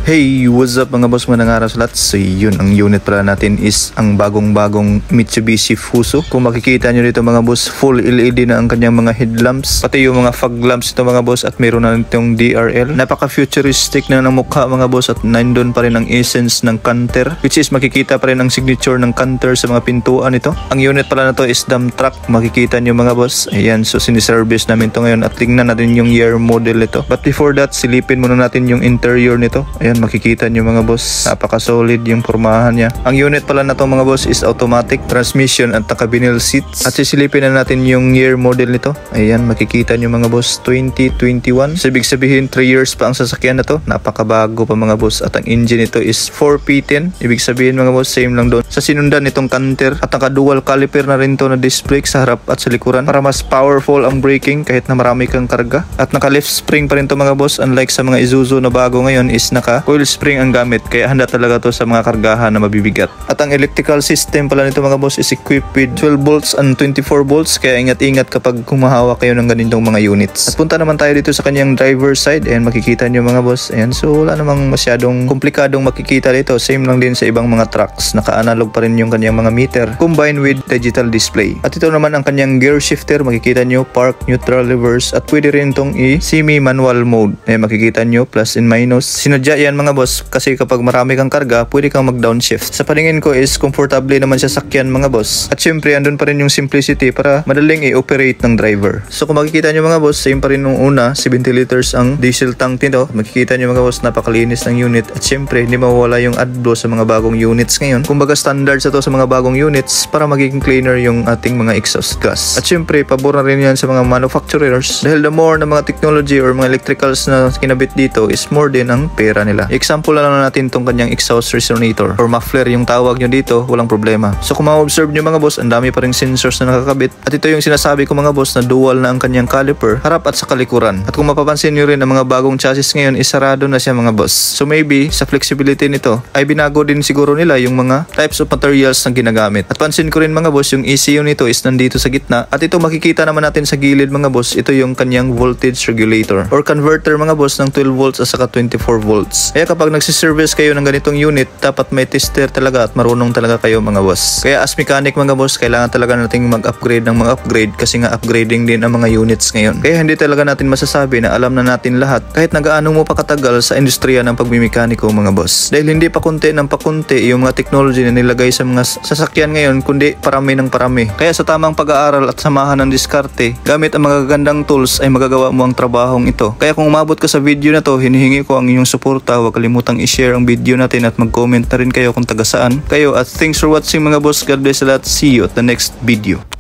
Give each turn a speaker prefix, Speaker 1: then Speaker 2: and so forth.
Speaker 1: Hey, what's up mga boss, magandang araw sa lahat. So yun, ang unit pala natin is ang bagong Mitsubishi Fuso. Kung makikita nyo dito mga boss, full LED na ang kanyang mga headlamps, pati yung mga fog lamps ito mga boss, at meron na itong DRL. Napaka futuristic na ng mukha mga boss, at nandun pa rin ang essence ng Canter, which is makikita pa rin ang signature ng Canter sa mga pintuan ito. Ang unit pala na to is dump truck, makikita nyo mga boss. Ayan, so siniservice namin to ngayon at tingnan natin yung year model ito. But before that, silipin muna natin yung interior nito. Ayan, makikita nyo mga boss, napaka solid yung pormahan niya. Ang unit pala na to mga boss is automatic transmission at naka-vinyl seats. At sisilipin na natin yung year model nito. Ayan, makikita nyo mga boss, 2021. So ibig sabihin 3 years pa ang sasakyan na to, napakabago pa mga boss. At ang engine nito is 4P10. Ibig sabihin mga boss, same lang doon sa sinundan nitong Canter. At naka dual caliper na rin to na disc brake sa harap at sa likuran para mas powerful ang braking kahit na marami kang karga. At naka lift spring pa rin to mga boss, unlike sa mga Isuzu na bago ngayon is naka coil spring ang gamit, kaya handa talaga to sa mga kargahan na mabibigat. At ang electrical system pala nito mga boss is equipped with 12 volts and 24 volts, kaya ingat-ingat kapag humahawak kayo ng ganitong mga units. At punta naman tayo dito sa kanyang driver side. Ayan, makikita nyo mga boss. Ayan, so wala namang masyadong komplikadong makikita dito. Same lang din sa ibang mga trucks. Naka-analog pa rin yung kanyang mga meter combined with digital display. At ito naman ang kanyang gear shifter. Makikita nyo, park, neutral, reverse, at pwede rin itong semi-manual mode. Ayan, makikita nyo, plus and minus. Sinadya yan mga boss kasi kapag marami kang karga, pwede kang mag-downshift. Sa paningin ko is comfortable naman sa sakyan mga boss. At syempre, andun pa rin yung simplicity para madaling i-operate ng driver. So kung makikita nyo mga boss, same pa rin nung una, 70 liters ang diesel tank nito. Makikita nyo mga boss, napakalinis ng unit. At syempre, hindi mawawala yung AdBlue sa mga bagong units ngayon. Kumbaga standard sa to sa mga bagong units para magiging cleaner yung ating mga exhaust gas. At syempre, pabor na rin yan sa mga manufacturers dahil the more na mga technology or mga electricals na kinabit dito is more din ang pera nila. Example na lang natin tong kanyang exhaust resonator or muffler yung tawag nyo dito, walang problema. So kung ma-observe nyo mga boss, ang dami pa rin sensors na nakakabit. At ito yung sinasabi ko mga boss na dual na ang kanyang caliper, harap at sa kalikuran. At kung mapapansin nyo rin ang mga bagong chassis ngayon is sarado na siya mga boss. So maybe sa flexibility nito ay binago din siguro nila yung mga types of materials na ginagamit. At pansin ko rin mga boss, yung ECU nito is nandito sa gitna. At ito makikita naman natin sa gilid mga boss, ito yung kanyang voltage regulator or converter mga boss ng 12 volts at saka 24 volts. Kaya kapag nagsiservice kayo ng ganitong unit, dapat may tester talaga at marunong talaga kayo mga boss. Kaya as mechanic mga boss, kailangan talaga nating mag-upgrade ng mga upgrade kasi nga upgrading din ang mga units ngayon. Kaya hindi talaga natin masasabi na alam na natin lahat kahit nagaano mo pa katagal sa industriya ng pagmimekaniko mga boss. Dahil hindi pa kunti ng pakunti yung mga technology na nilagay sa mga sasakyan ngayon, kundi parami ng parami. Kaya sa tamang pag-aaral at samahan ng diskarte, gamit ang mga gagandang tools ay magagawa mo ang trabahong ito. Kaya kung umabot ka sa video na to, hinihingi ko ang inyong suporta. Huwag kalimutang i-share ang video natin at mag-comment na rin kayo kung taga saan kayo. At thanks for watching mga boss. God bless a lot. See you at the next video.